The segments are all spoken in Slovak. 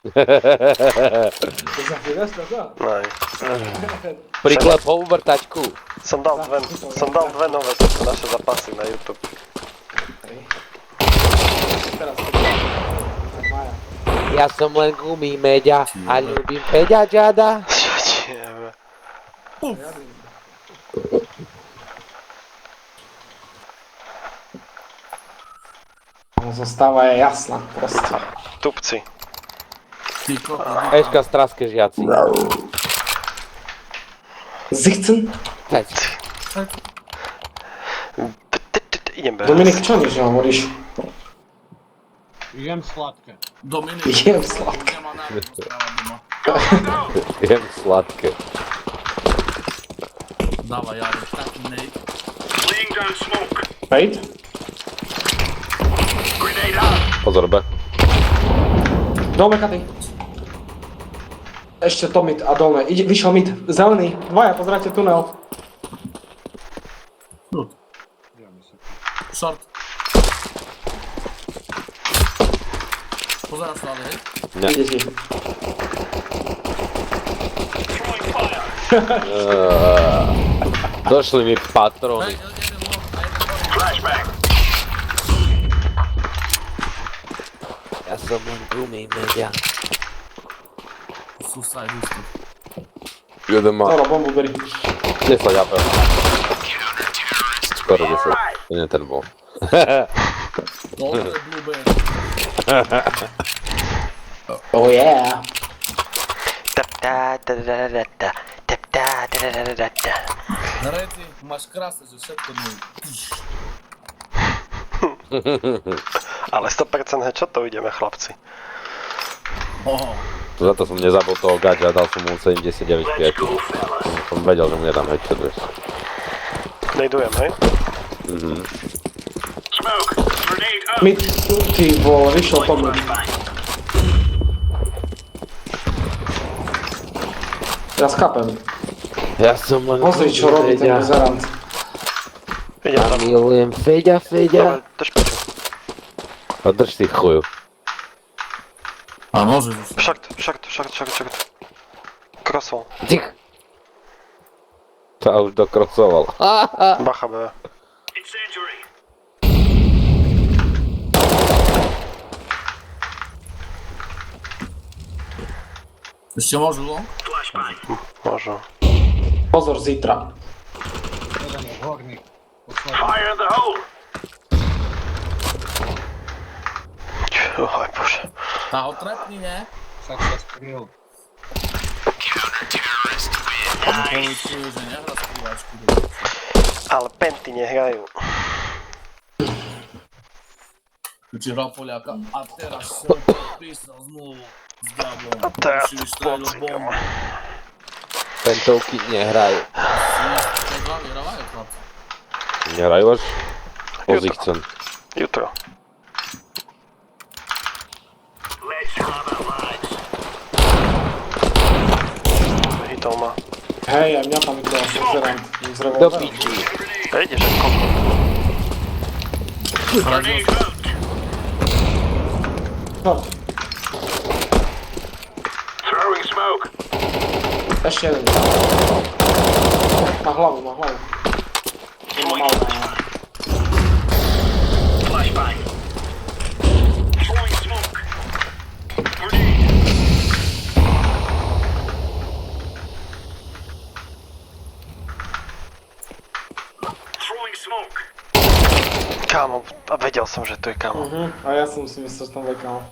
To za chwilę to? Nej. Priklep overtačku. Som dal dve nové naše zapasy na YouTube. Teraz to Maja. Ja som len gumí Meďa a ľúbim Peďa Džada. Čo ti jebe? Zostawa je jasna prosto. Tupci. Eška straske žiaci. Zichcen? Teď. Idem bez. Dominik, čo než hovoríš? Jem sladké. Dominik. Jem sladké. Nemá návrhu správať doma. Jem sladké. Dávaj, Jareš, taký nej. Wait. Pozor, B. Dolme katy. Ešte to mid a dolne. Vyšiel mid. Zelený. Dvaja, pozrite tunel. Short. Pozerám stále, hej? Ide ti. Došli mi patróny. Ja som len gumí Meďa. Susaj, ústup. Jeden má Zoro, bombu beri. 10 AP. Skoro 10. To nie ten bol. Dobre, Blueberry. Oh yeah. Reci, máš krásne, že všetko dnú. Ale 100% headshotov ideme, chlapci. Oho. Za to som nezabol toho gadža, dal som mu 79 Som vedel, že mu nedám headshot, vieš. Nejdujem, hej? Mid, ty vole, vyšiel to mid. Ja skapem. Ja som len Pozri, čo robí ten buzerant. Idem Ja tam. milujem Feďa. Dobre, drž piču. A drž si chuju. A môžeš už. Short. Crossol. Tich. To už dokrosoval. Bacha B. Ešte môžu, no? Môžu. Pozor, zítra. Jeden je horník. Posledný. Oj bože. Tá ho trepni, ne? Však sa skryl. Policujú, že nehrá skrývačky. Ale penty nehrajú. Či hral Poliaka. A teraz som podpísal zmluvu s Gabom. A teraz Či s vystrelil pocigom. bombu. Pentovky nehrajú. Tak hlavne hrávajú, chlapci. Nehrajú až? Pozichcen. Jutro. Hitol ma. Hej, aj mňa tam vykoval buzerant. Z Do revolverom. piči. Ideš ako koko. Short. Ešte jeden. Má hlavu. Ima malo na... Kámo, a vedel som, že to je kámo. A ja som si myslel, že tam vekal.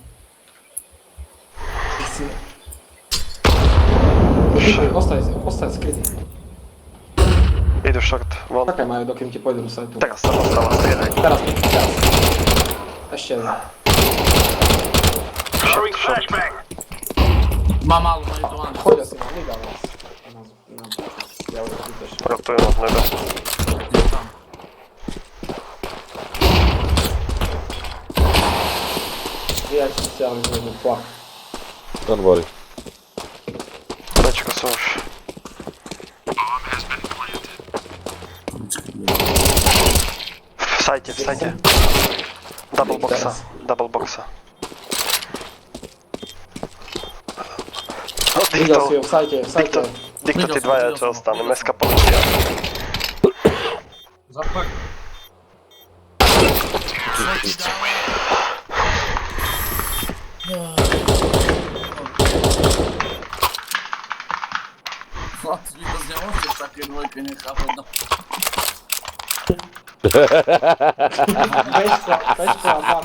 Ostaj skrytý. Idú short, von. Čakaj majú, dokým ti pôjde do sajtu. Teraz sa dostáva, striedaj. Teraz. Ešte jeden. Short. Má málo, má to mám. Choď asi na liga vás. Ja už tu tiež. Rotujem od nebe. Je tam. Vyjať si stiahli z jednu plach. Don't worry. Bečko som už. V sajte. Double boxa. Videl si ho v sajte, v sajte. Dikto tí dvaja, čo ostane, meska policia. Zapach. Čo ti dáva? Chlapci, vy to nemôžete v takej dvojke nechápať, no. Pečko a tam.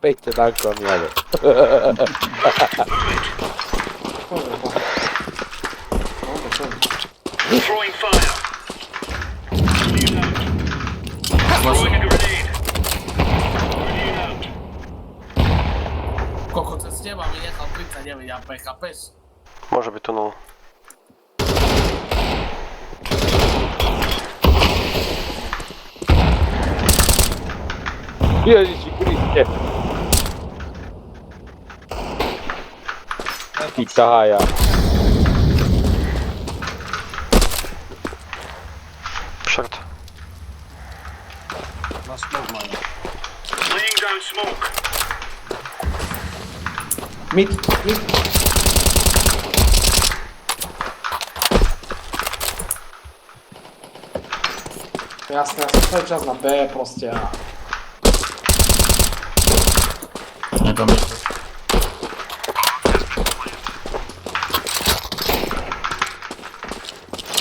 Peťte Danko, miale. Throwing fire. Throwing a grenade. Grenade out. Koľko cez teba mi nechal 39 AP, chápeš? Môže byť tunul. Ježiši Kriste. Ty kája. Short. Na smoke majú. Laying down smoke. Mid. Jasné, ja som celý čas na B proste a... Nie to myślę.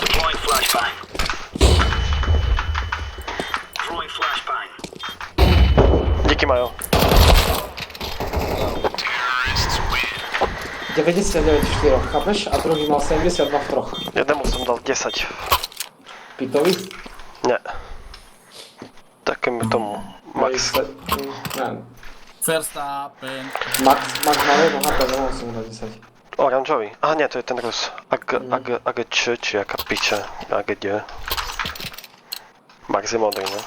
Deploying flashbang. Throwing flashbang. Díky Majo. 99 v 4, chápeš? A druhý mal 72 v 3. Jednému som dal 10. Pitovi? Nie. Takému tomu. Max. Neviem. Verstappen. Max mal 1 HP, nemohol som mu dať 10. Oranžový. Aha, nie, to je ten Rus. AGČ, či jaká piče. AGD. Max je modrý, no.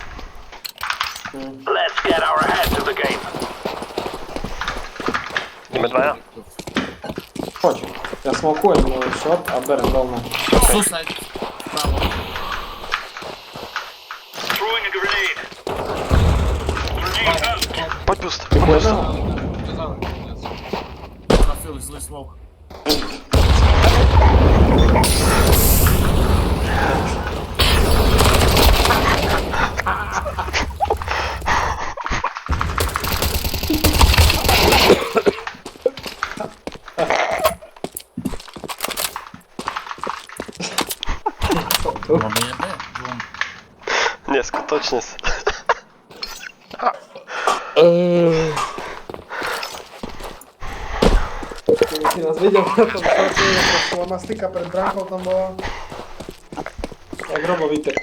Let's get our heads in the game. Ideme dvaja. Poď. Ja smokujem short a berem dolné. Suicide. Bravo. Throwing a grenade. Grenade out. Poď boost. Jedného? Trafili zlý smoke. Mamy jebe? Neskutočne. Keby si nás videl na tom shorte, ako mastika pred bránkou tam bola. Jak Robo Vítek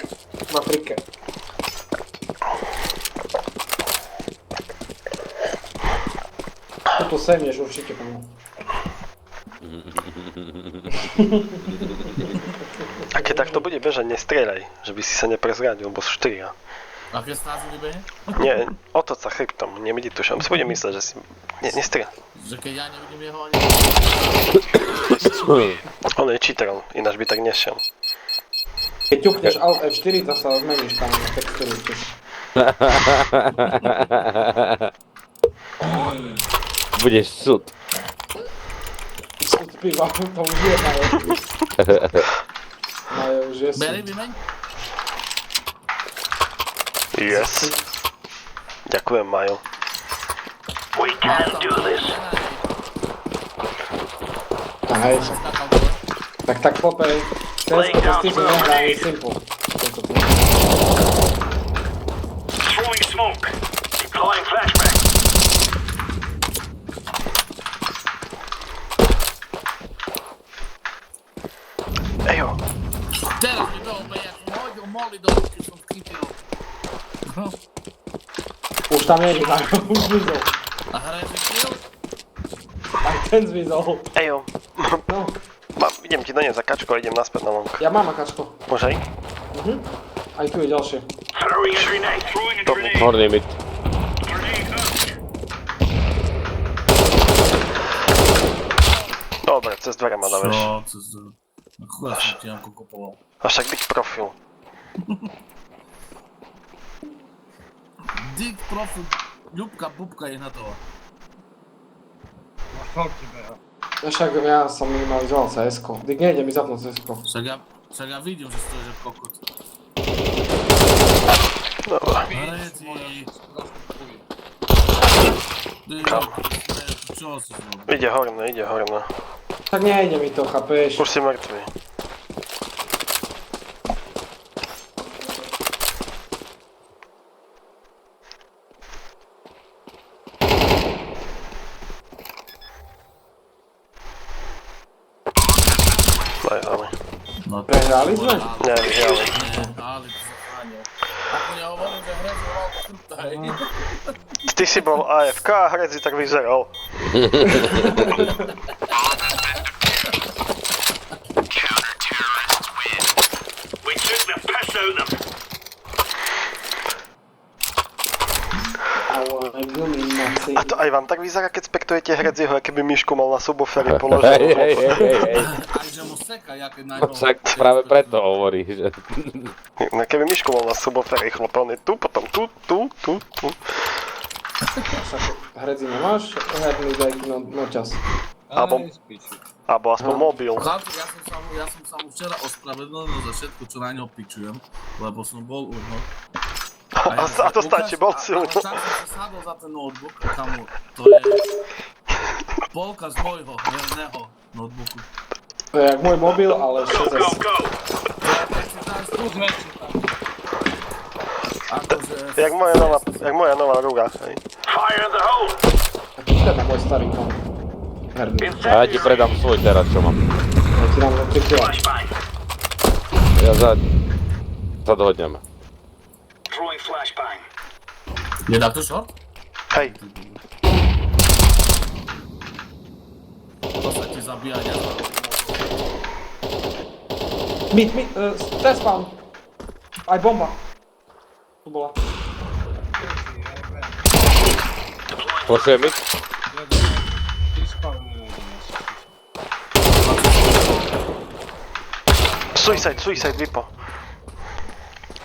na trike. Tuto semieš určite po mňa. A keď takto bude bežať, nestrieľaj, že by si sa neprezradil, bo sú 4. Aké stázili behe? Nie, otoč sa chrbtom, nemedituš, on si bude mysleť, že si... Nestrieľaj. Že keď ja nevidím jeho ani... On je cheaterom, ináč by tak nešiel. Keď ťukneš Alt F4, to sa zmeníš tam na textúru tiež. Budeš súd. Súd piva, to už je Majo. Majo už je súd. Berry, vymeň? Yes. Ďakujem, Majo. We can do this. Hej, tak popej. Teraz to s tým nehrá, je simple. Throwing smoke. Deploying flashbang. Ejo. Teraz mi to obe, jak som hodil moli do ruky, som chytil. Už tam nie je Majo, už zmizol. A hraje si kill? Aj ten zmizol. Ejo. No, Idem ti doniesť za kačku a idem naspäť na long. ja mám akačko. Môže aj? Aj tu je ďalšie. Throwing a grenade. Throwing a grenade. Horný mid. Grenade out. Dobre, cez dvere ma dávaš. Čo? Cez... Chuda som ti Janko kopoval. A však big profil. Dick, profu, Ľubka, Bubka je na to. No čo ti beha? Však ja som minimalizoval CS-ko. Dick, nejde mi zapnúť CS-ko. Však ja vidím, že stojíš jak kokot. Dobra. Hreci. Čo si zrobil? Ide horné. Tak nejde mi to, chápeš? Už si mŕtvý. Najhľadne. No, Prehrali sme? Nie, vyhrali. Ale ty zachránil. Ako ja hovorím, že Hreci mal krtaj. Ty si bol AFK a Hreci tak vyzeral. We took the piss out of them. Ale gumi, Maxi. A to aj vám tak vyzerá, keď spektujete Hreciho, aké by Mišku mal na subwooferi položenú. Hej. Aj že mu seka, jaké na ňom. Však práve preto hovorí, že... No, keby Mišku mal na subwooferi chlopelný tu, potom tu. Však Hreci nemáš? Herný dajky no čas. Alebo- Aj, spiči. Alebo aspoň mobil. Chlapci, ja som sa mu včera ospravedlnil za všetko, čo na ňo pičujem, lebo som bol už, no. A to stačí, bol si u u ňo. Tak som sa sadol za ten notebook, kamo, to je polka z môjho herného notebooku. To je jak môj mobil, ale 6S. Go, go. Tu zväčší tam. Akože... Jak moja nová ruka. Hej. Fire in the hole. Počkaj na môj starý kom. Herný. A ja ti predám svoj teraz, čo mám. Ja ti dám za 3 kg. Flashbang. Ja sa dohodneme. Throwing flashbang. Je takto short? Hej, To sa ti zabíja, nezvá. Mid, test spawn. Aj bomba. Tu bola. Pošujem mi? Ty spavnil. Suicide, vypo.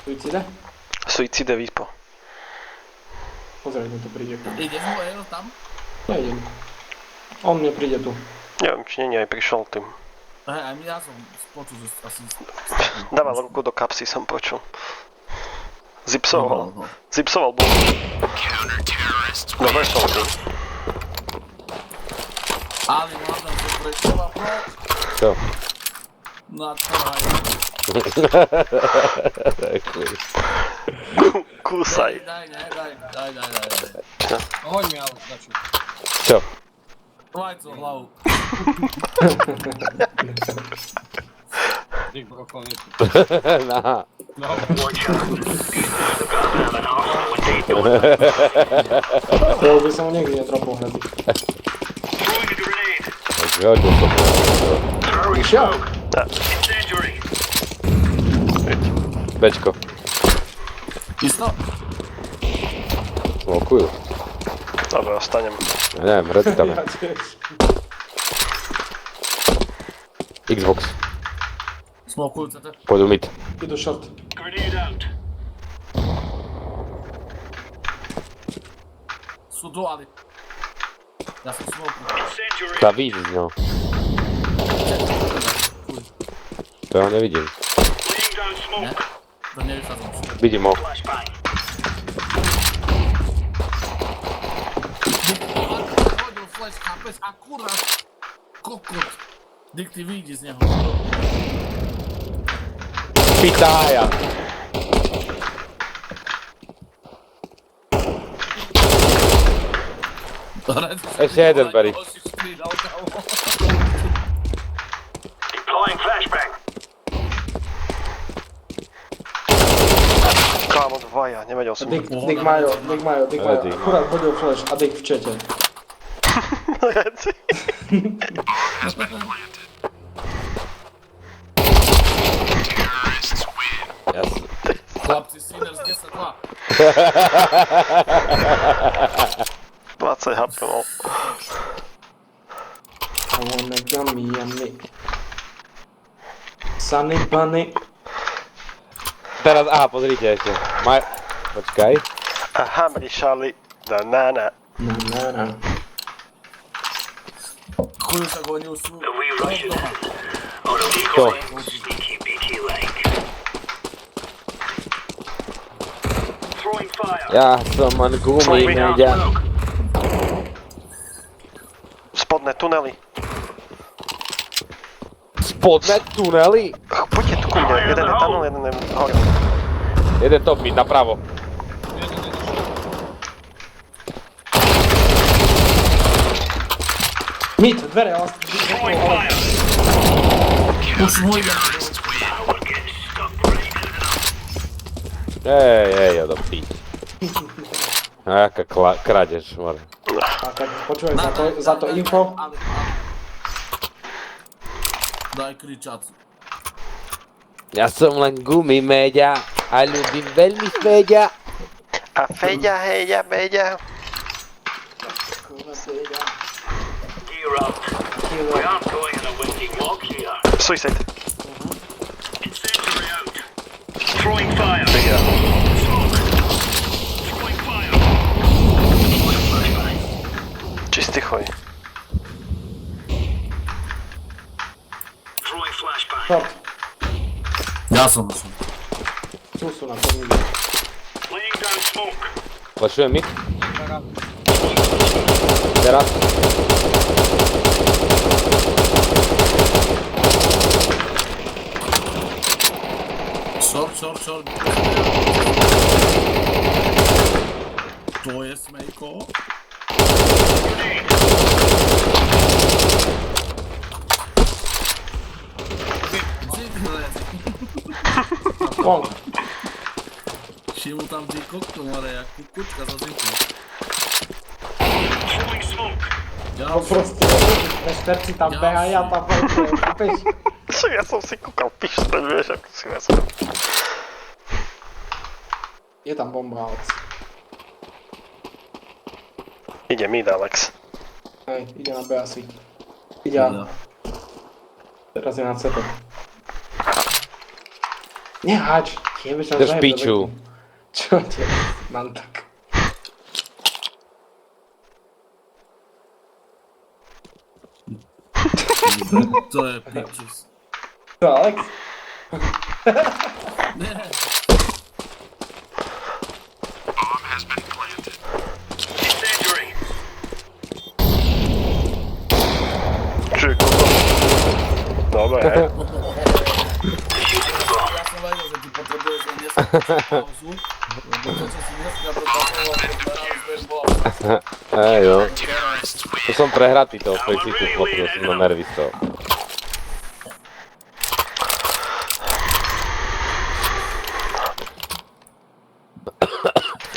Suicide? Suicide, vypo. Pozrieť mi to príde. Ideš mu Aero tam? Nejdem. On mne príde tu. Neviem, či nie aj prišiel tým. Hej, aj ja som počul, že asi... Dával ruku do kapsy, som počul. No, Zipsoval bol. Dobre som tým. Ale hľadám, že prečova proč? Čo? Na to aj. Kúsaj. Daj. Hoď mi ale začu. Čo? Vajco hlavu. Dick brokovnicu. Na. No, Watch out. Got them an arsenal with they do. To by som ho nikdy netropol hned. Throwing a grenade. Hodil som. Throwing Išiel? smoke. Incendiary. Bečko. Isto? Smokujú. Dobre, ostanem. Ja neviem, Hreci tam je. Ja tiež. Xbox. Smokujú CT. Pôjdu mid. Idú short. Grenade out. Sú duály. Ja som smokujú. Incendiary. Tá vidí z ňou. To ja ho nevidím. Laying down smoke. To nevychádzam si. Vidím ho. Flashbang. Hodil flash, chápeš? Akurát. Kokot. Dick, ty vyjdi z neho. Pitája. Ešte jeden beri. Deploying flashbang. Kámo, dvaja, nevedel som. Dick Majo. Dick. Akurát hodil flash a Dick v čete. Hreci. Jasne. Chlapci, Sinners 10-2. 20 HP mal. I wanna yummy. Sunny bunny. Teraz, aha, pozrite ešte. Počkaj. A hamri šali. Na. Chuju sa gonil sú. Doma. To. Sneaky beaky like. Throwing fire. Ja som len gumi, meďa. Spodné tunely. Spodné tunely. Poďte tu ku mne. Jeden je tunel, jeden je hore. Jeden top mid, napravo. Jeden nedošiel. Mid, dvere, ale... Už môj len. Ej, odopí. Aká krádež, more. Tak, počúvaj, za to info. Daj kričac. Ja som len gumi, meďa. A ľúbim veľmi Feďa. A Feďa, heďa, beďa. Gear up. We aren't going on a windy walk here. Suicide. Incendiary out. Throwing fire. Feďa. Throwing fire. Čistý choj. Throwing flashbang. Short. Ja som došel. Sú na tom mide. Laying down smoke. Flešujem mid. Teraz. Short. To je smejko. Long. Šimu tam ty koktu, more, jak kukučka za zinku. Throwing smoke. No proste, šterci tam behajú, ja tam behajú, chápeš? Čo ja som si kúkal pišteľ, vieš, ako si vesel. Je tam bomba, Alex. Ide mid, Alex. Hej, ide na B asi. Ide A. Teraz je na CT. Neháč, jebeš tam Drž zajeb do piču. veku. Čo ti? Mám tak. To je pičus. To Alex? Ne. Incendiary. Čiže kúkal. Dobre, hej. Ja som vedel, že ty potrebuješ len dneska pauzu, lebo to, čo si dneska pretasoval, pozmerali sme bola. Hej, no. To som prehratý toho Faceitu, chlopil som na nervy z toho.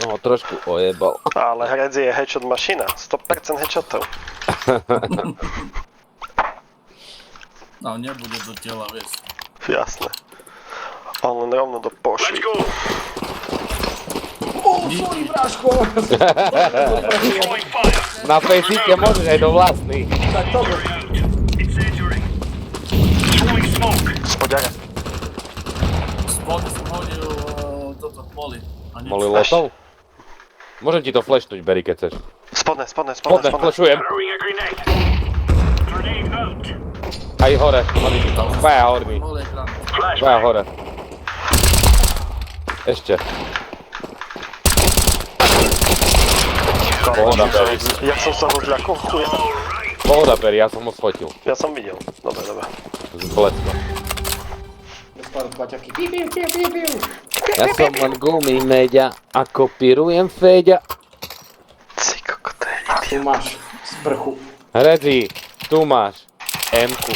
No, trošku ojebal. Ale Hredzi je headshot mašina. 100% headshotov. No, nebude do tela, vieš. Jasné. On len rovno do Let's pošvy. go. Sorry, bráško! Throwing fire. Na Faceite môžeš aj do vlastných. Tak to bol. Incendiary. Throwing smoke. Spodňare. Spolu som hodil toto moli. A nič. Moli lotov? Môžem ti to flashnúť, Berry, keď chceš. Spodné. Spodne, flashujem. Throwing a grenade. Grenade out. Aj hore, horný. Dvaja horný. Moli ekran. Dvaja Flashbang. hore. Ešte. Pohoda, Berry. Jak som sa ho zľakol, chuja. Pohoda, Berry, ja som ho sfotil. Ja som videl. Dobre. Z blecka. Spáru tlaťaky. Piu. Ja som len gumi, meďa, a kopírujem Feďa. Ty kokot, to je Tu máš sprchu. Redzi, tu máš M-ku.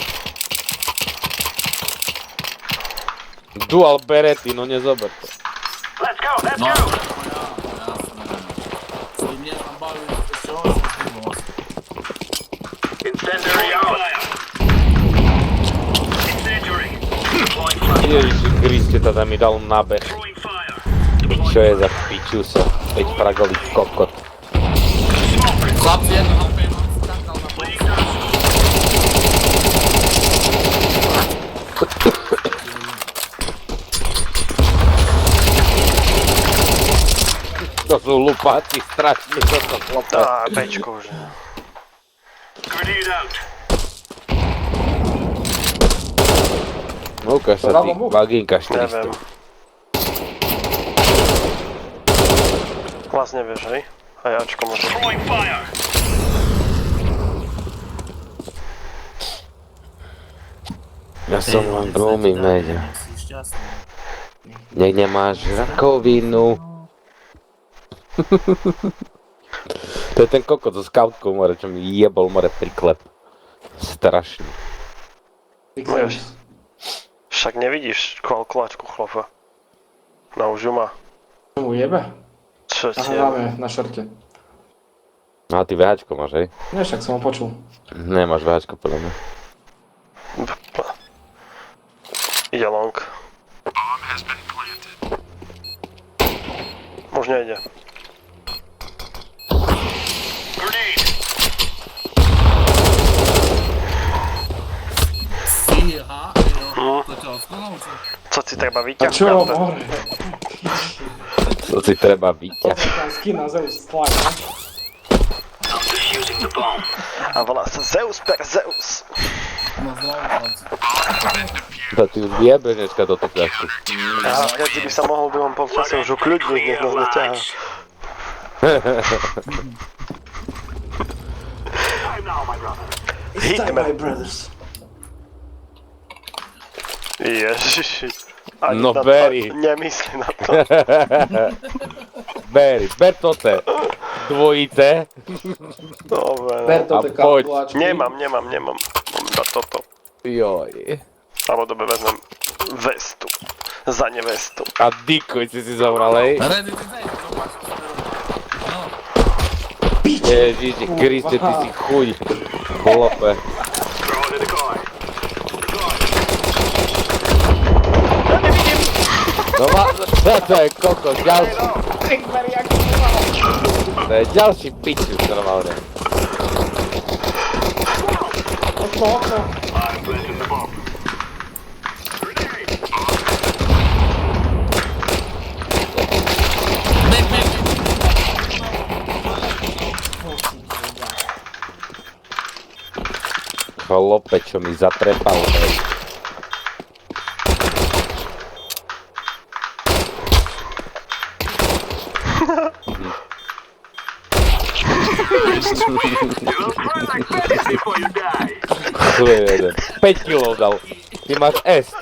Dual Beretti, no nezober to. Let's go. No, jasné. S tým nie som bavil, ešte ho som s tým bol. Incendiary out. Incendiary. Deploying flashbang. Ježiši Kriste, teda mi dal nabeh. Throwing fire. Čo je za pičusa? 5 pragový kokot. Chlapci, jedno HP mám skakal na bol. Laying down. To sú lupáci strašní, toto chlopé. Á, Bčko už. Grenade out. No ukáž sa ty, vagínka 400. Neviem. Hlas nevieš, hej? A Ačko možno. Throwing fire. Ja som len veľmi meďa. Si šťastný. Nech nemáš rakovinu. To je ten kokot zo skautkou more, čo mi jebol more priklep. Strašný. Však nevidíš kalkulačku chlapa. Na už ju má. Čo mu jebe? Čo Aha, ti máme na šorte. No a ty VHčko máš, hej? Nie, však som ho počul. Nemáš VHčko podľa mňa. Ide long. Už nejde. Grenade. Fíha, jo. To ťa odskonal, čo? Co ti treba A vyťahnuť? čo, more? To si treba vyťať. Pozor tam skin na Zeus Flag, ne? I'm defusing the bomb. A volá sa Zeus per Zeus. No zdravo, chlapci. To ty už jebeš dneska do toho fľašku. A keď by sa mohol v druhom polčase už ukľudniť, nech nás neťahá. Time now, my brother. Hitme. brothers. Ježiši. Ani No na to Barry. Nemyslí na to. Ber toto. Dvojice. Dobre, Ber no. to A poď. kalkulačky. Nemám. Mám iba toto. Joj. Alebo dobe vezmem vestu. Za nevestu. A dikuj si zobral, hej? Ready, ty daj, zobáč, čo sa robí. No, Ježiši Kriste, ty si chuj. Chlope. Throw it in the car. No to je kokos, ďalší. To je ďalší pičus normálne. Okno, okno. I'm planting the bomb. bek, bek. Chlope, čo mi zatrepal, hej. You will burn like faggots before you die. Tu je jeden. 5 kilov dal. Ty máš S. Ty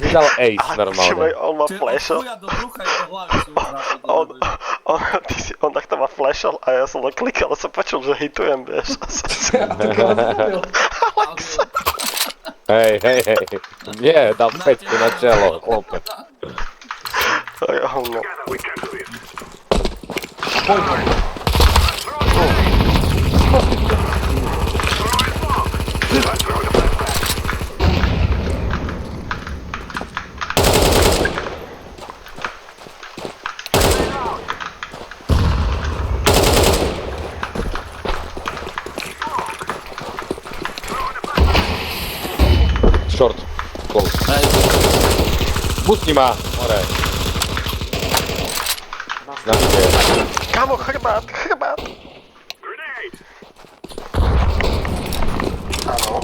si dal Ace Čo normálne. on má Čiže od flashol? chuja do brucha i do hlavy sú už On takto ma flashol a ja som len klikal a som počul, že hitujem, vieš. Hej. Nie, dal 5 na čelo, chlope. To je hovno. Together we can do it. Let's throw the flashback. Short. Close. Pusti ma, more. Na mnie. Kamo, chrbát. Grenade. Áno.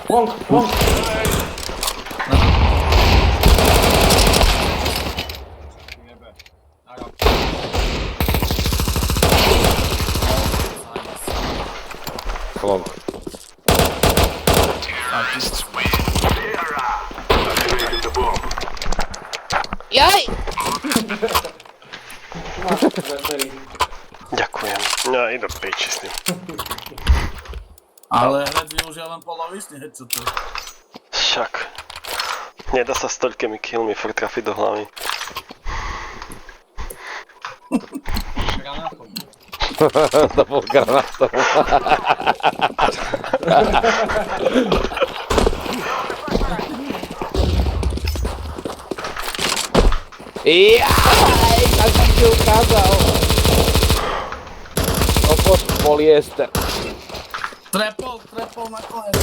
Long. Jebe. A ja. Klon. Activating the bomb. Ďakujem. Ja idem piči s tým. Ale Red už je len polovičný headshot. Však. Nedá sa s toľkými killmi furt trafiť do hlavy. Granátom. To bol granátov. Jaj, tak si ti ukázal. Opoč polyester. Trepol na konec.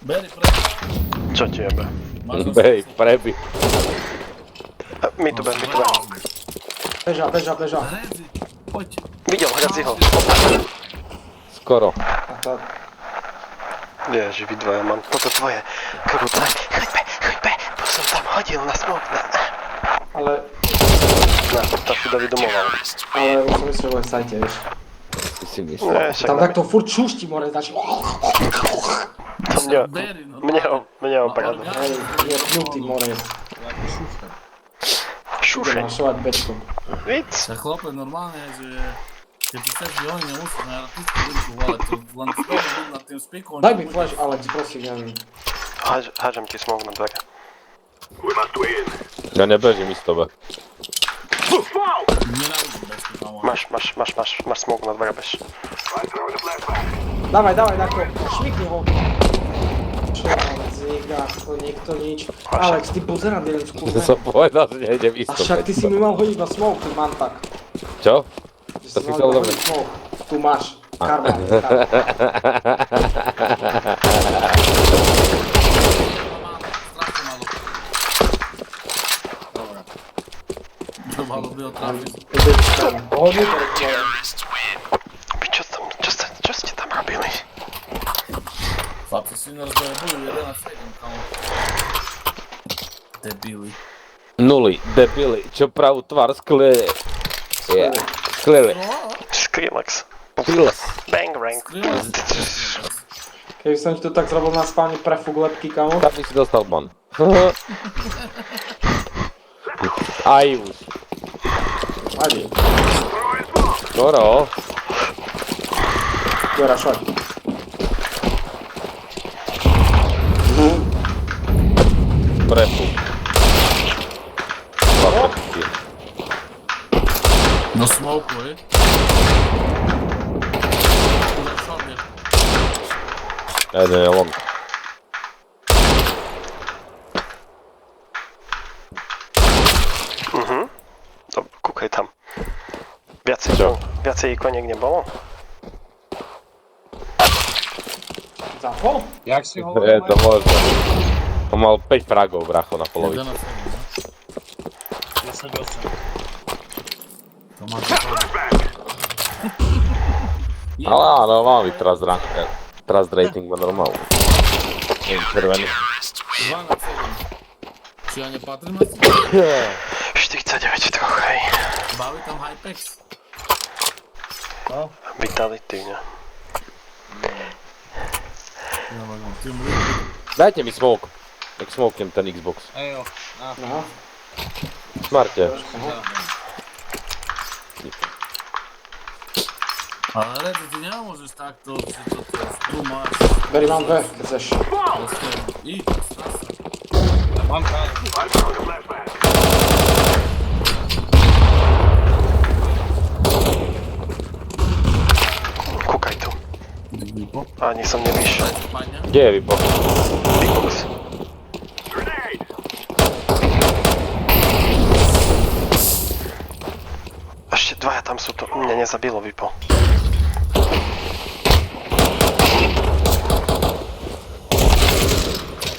Beri preko. Čo ti jebe? Máš ho Bej, prebi. Mi tu ben. Beža. Redzi, poď. Videl, hradzi ho. Skoro. A to... Ježi, vy dvaja mám. Toto tvoje. Kruté. Choďme. To som tam hodil na smok. Ale... To si David domoval. Ale už som myslel, že bude v sajte, vieš. Ty si myslel. Ne, však Tam takto furt šušti more, znači... Beri, no. Mne ho pekne. Hej, je pnutý more. Jaký šuška. Idem Šušeň. našovať bečku. Víc. Sa chlope normálne, že keď ty chceš, že oni nemusíš na artistickú linku volať, to len skoro byť nad tým speakom. Daj mi flash, Alex, prosím, neviem. Hážem ti smok na dvere. We must win. Ja nebežím z tebe. Nenávidím bezky, kamo. Máš smok na dvere, bež. I'm throwing a flashbang. Dawaj, Dako, šmikni ho. Čo, Alex, niekto nič. Alex, ty pozerám jeden skúrne. Som povedal, že nejdem A isto. však ty si mi mal hodiť na smoke, ty mantak. Čo? Ty To si si mal chcel iba do mňa. hodiť smoke. Tu máš. Karma. Strašne malo. Dobre. To malo by ho trafiť. Ideš tam. Hodne to rekla. Vy čo ste tam robili? Chlapci si nerozdojebujú 11-7, kamo. Debili. Nuli, debili, čo pravú tvár sklili. Yeah. Sklili. Skrillex. Sklili. Bang rank. Keby som ti to tak zrobil na spáne prefúk lepky, kamo. Tak by si dostal ban. Aj už. Adi. Skoro. Jora, šoď. Prepu. No smoku, je? Na šorne. Jeden je long. Kúkaj tam. Čo? Viacej ikoniek nebolo? Zapol? Jak si Je hovoril? to možno. On mal 5 fragov, bracho, na polovici. 11-7, no? 10-8. To má zapadať. Ale áno, mal byť teraz rank. Teraz rating má normálny. Neviem, červený. 2-7. Či ja nepatrím asi? 49 troch, hej. Baví tam Hypex. No, Vitality, ne? Ja vám tým ľudí. Dajte mi smoke. Tak smoknem ten Xbox. ejo. Aha. Smarte. Ale Redzi, ty nemôžeš takto, že toto tu máš. Beri, mám dve, keď chceš. Proste, íď, strasa. Mám kráľ. I'm throwing a flashbang. Kúkaj tu. Vypo. Ani som nevyšiel. Spadne. Kde je vypo? Big box. Grenade. Ešte dvaja tam sú to. Mne nezabilo vypo.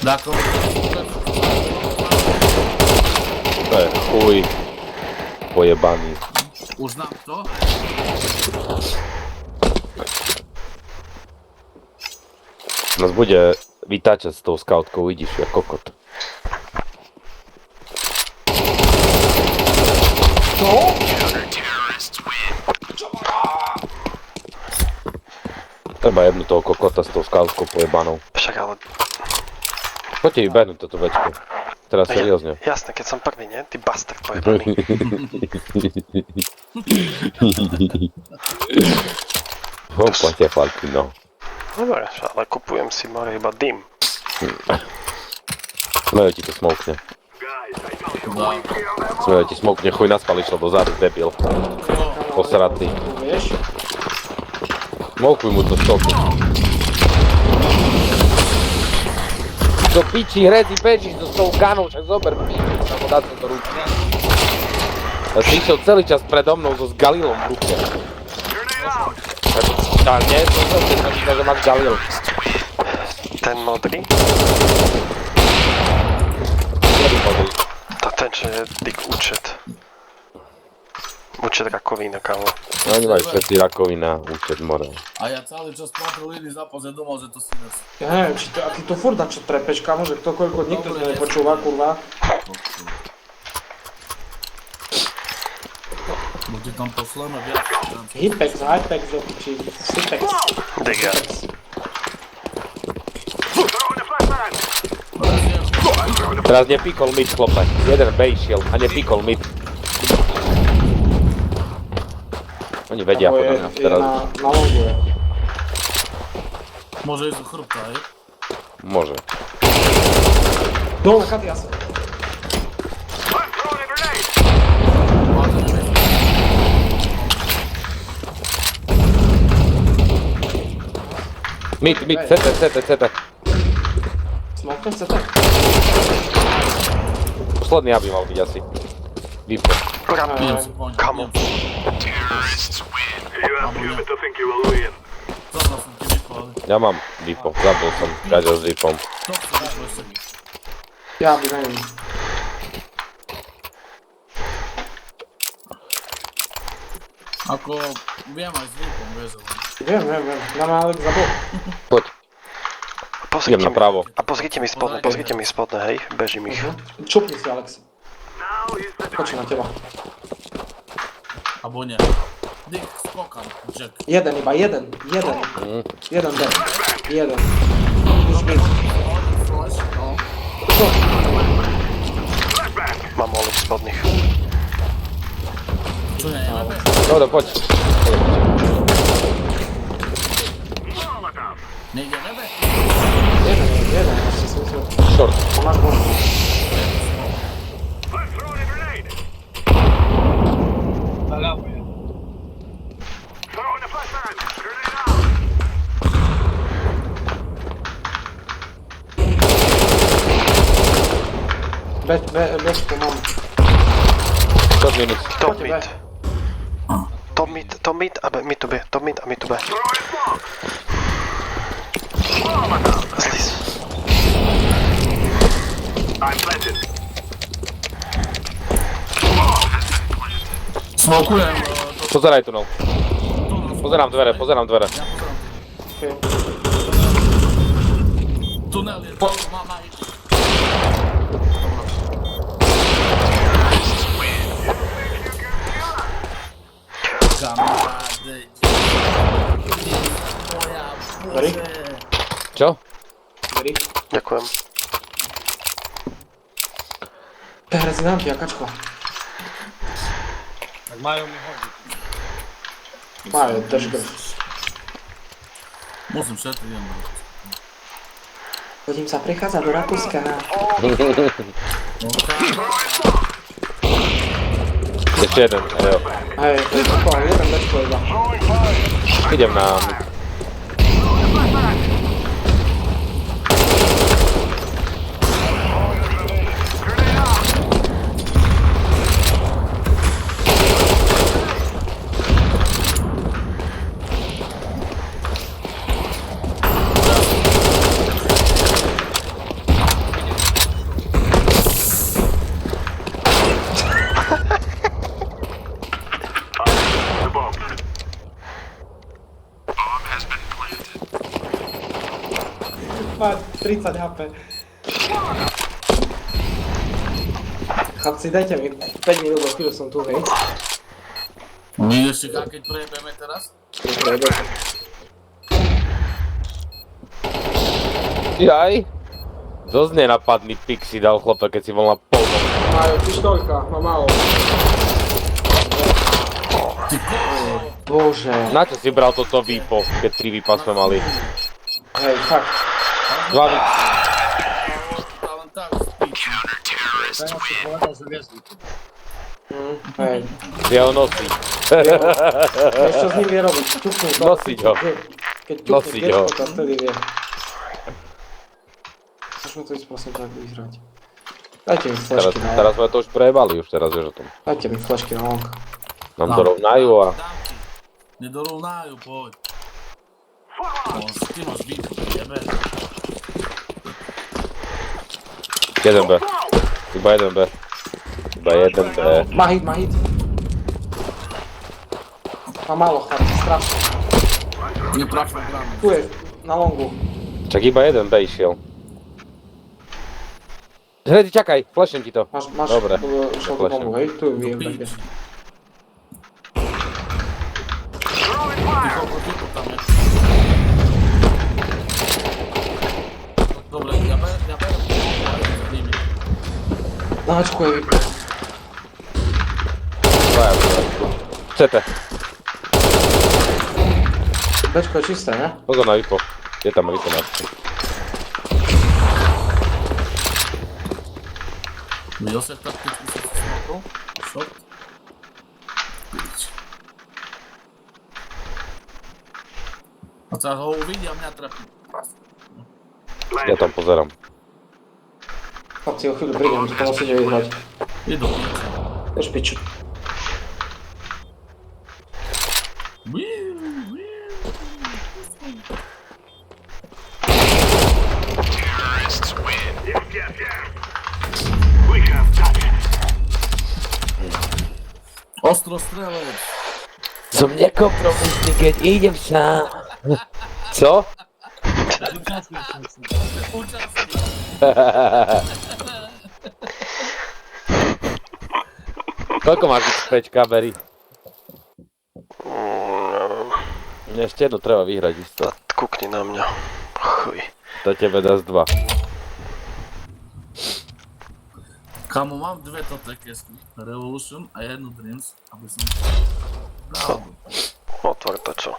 Dáko. To je chuj. Pojebaný. Už znám to. Nás bude vytáčať s tou scoutkou, vidíš, jak kokot. Treba jednu toho kokota s tou scoutkou pojebanou. Však ale... Poďte vybehnúť toto večko. Teraz seriózne. Jasné, keď som prvý, nie? Ty bastard pojebaný. Hoppate chlapci, no. Dobre, ale kupujem si more iba dym. Smejo ti to smokne. Guys, I know you. Dá. Smejo ti smokne, chuj naspal išiel dozadu, debil. Posratý. Vieš? Smokuj mu to stoku. Do piči, Redzi, bežíš do tou ganou, však zober piči, samo dá to do ruky. Ja si išiel celý čas predo mnou so s Galilom v ruke. Grenade out. A nie, to myślę, że masz Galil. Ten modrý? Ktorý modrý? To ten, čo je big účet. Účet rakovina, kámo. No oni majú všetci rakovina, účet more. A ja celý čas patrolíny zapozad domov, že to si nes. Ja neviem, či to, a ty to furt na čo trepeš, kamo, že ktokoľko nikto to nepočúva, kurva. Bo ti tam pošleme viac. Hipex, Hypex, či Sipex. Diga. Teraz nepíkol mid, chlope. Jeden B išiel a nepíkol mid. Oni vedia Lebo podľa mňa je teraz. na longu je. Môže ísť do chrbta, hej? Môže. Dole, Katy, ja sa. Mid, CT. Smokne chce tak. Posledný aby mal byť asi. Vypo. Idem si po ňom, Kamo. idem si. You have too bit to think you will win. Zabral som ti vypali. Ja mám Vypo, zabil som Gaďa s Vypom. To chce vypo ešte. Ja by neviem. Ako, viem aj s vypom, vieš, ale... Viem. Dáme Alex za bok. Poď, idem Pozrite mi, napravo. a pozrite mi spodne, hej, bežím ich. Čupni si, Alex. Now is the Počuj na teba. Abo nie. Dick, skokam, Jack. Jeden iba, jeden. Jeden dead. Jeden. Už mid. Flash, no. Čo? Mám olej spodných. Čo nie, nebe? Dobre, poď. Niekde nebe? Jeden. Ešte si myslel. Short. Máš bol. I'm throwing a grenade. Zaľavo je. Throwing a flashbang. Grenade out. Bežku mám. Short minus. Top Poďte, mid. Top mid a mid to B. Top mid a mid to B. Throwing smoke. Zlis. I'm planted. Smokujem, Pozeraj tunel. Pozerám dvere. Ja pozerám. Okay. Tunel je, to mám aj. Kamaráde, moja Sorry? bože. Čo? Dobrý. Ďakujem. To je rezidant, jakačko. Tak majú mi hodiť. Majú, drž grf. Musím šetriť, idem. Chodím sa prichádzať do Rakúska. Ešte jeden, jo. Hej, to je tako, jeden bečko iba. Idem na... Má 30 HP. Chlapci, dajte mi 5 minút, do chvíľu som tu, hej. My ešte keď prejebeme teraz? Jaj. Dosť nenapadný pik si dal chlope, keď si bol na pol. Majú pištolka, má málo. Ty kokos! Bože. Na čo si bral toto výpo, keď 3 výpa sme mali? Hej, fakt. 2 výpa. Len tak spíč. Teraz si povedal, že vieš výkup. Hej. Kde ho nosí. Vieš, čo s ním vie robiť? Ťuknú to. Nosiť ho. Keď Nosiť ťukne ho. gečko, tak vtedy vie. Môžeme to ísť prosím tak vyhrať. Dajte mi flešky na Teraz sme to už prejebali, už teraz vieš o tom. Dajte mi flešky na long. Nám to rovnajú a... Dám ti. Nedorovnajú, poď. Ty máš výtu, jebe. 1B. Iba 1B. Iba 1B. Má hit. Má málo chlapci, strašne. Netrafil bránu. Tu je, na longu. Čak iba 1B išiel. Hredi, čakaj, flashnem ti to. Máš, Dobre. Šiel do domu, hej? Tu je vyjem také. Dobre, ja berem za nimi. Na hačku je vypol. CT. Bečko je čisté, ne? Pozor na vypo. Je tam vypo na vypo. Josef takticky sa smokol. Shot. Pič. A teraz ho uvidia a mňa trafí. Ja tam pozerám. Chlapci, o chvíľu prídem, to musíte vyhrať. Idú. Už piču. We have done it. Ostrostrelec. Som nekompromisný, keď idem sám. Co? Účastný. Koľko máš byť kamery? Ešte jednu treba vyhrať isto. Kukni na mňa. Chuj. To tebe dá z 2. Kamo, mám dve totekesky. Revolution a jednu Dreams, aby som... Bravo. Otvor to čo.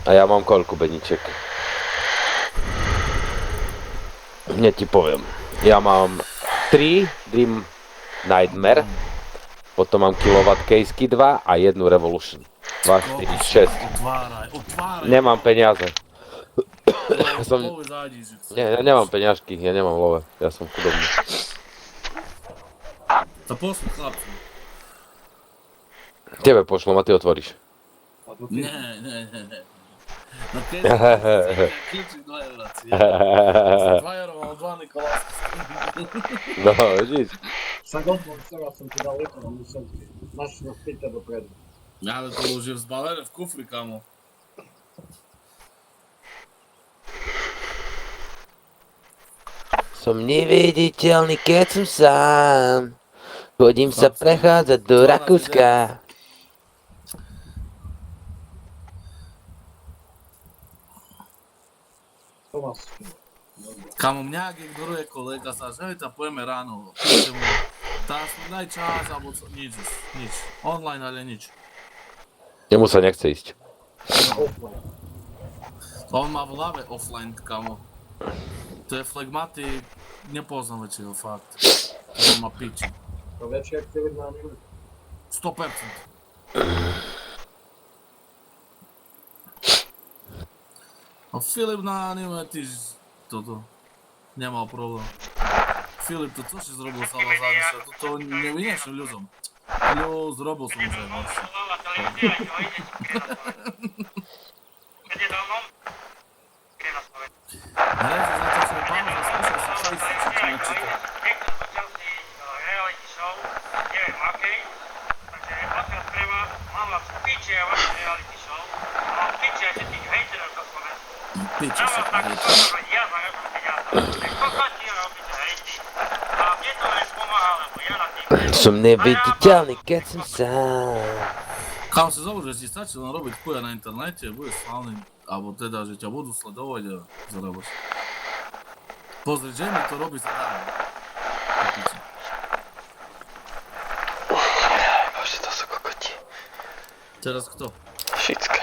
A ja mám koľko beniček? Hneď ti poviem. Ja mám 3 Dream Nightmare, potom mám Kilowatt Casey 2 a jednu Revolution. 2, 4, 6. Otváraj. Nemám peniaze. Love zádi, že chce. Nie, ja nemám peňažky, ja nemám love. Ja som chudobný. To pošli chlapci. Tebe pošlom a ty otvoríš. Nie. No keď kličíš 2 eurácie. S 2 eurov mám 2 Nikolásky. No, vidíš. Sa godno, som ti dal lekor, musel naši na pýta dopredu. Ale to už je zbalené v kufri, kamo. Som neviditeľný, keď som sám. Chodím sa prechádzať do Rakúska. Tomáš. Kamo, mňa ak ignoruje kolega sa, že to pojeme ráno. Píšte mu, daj čas, alebo co, nič. Online, ale nič. Jemu sa nechce ísť. On má v hlave offline, kamo. To je flegmatik, nepoznám väčšieho fakt. To má piči. To väčšie aktivit na minútu. 100%. A Filip na anime tiež toto nemal problém. Filip, to čo si zrobil sa vás závisle? To nevyniešem ľuďom. Zrobil som už aj vás. Keď je domov, kde na Slovensku. Hrajte za to, čo je pauza, skúšaj si fejsi, či ti nečíta. Niekto začal si reality show, neviem akej, takže odkiaľ treba, mám vás v piči a vaše reality show, mám v piči aj všetkých hejterov do Slovensku. Piči Ja sa vám tak hejte. pozorať, ja za nebudem peniaze. Kokoti robíte hejty. A mne to len pomáha, lebo ja na tým... Som neviditeľný, keď som sám. Kam si zobud, že ti stačí len robiť chuja na internete, budeš slavný, alebo teda, že ťa budú sledovať a zarábaš. Pozri, Jamie to robí zadarmo. Bože, to sú kokoti. Teraz kto? Šicka.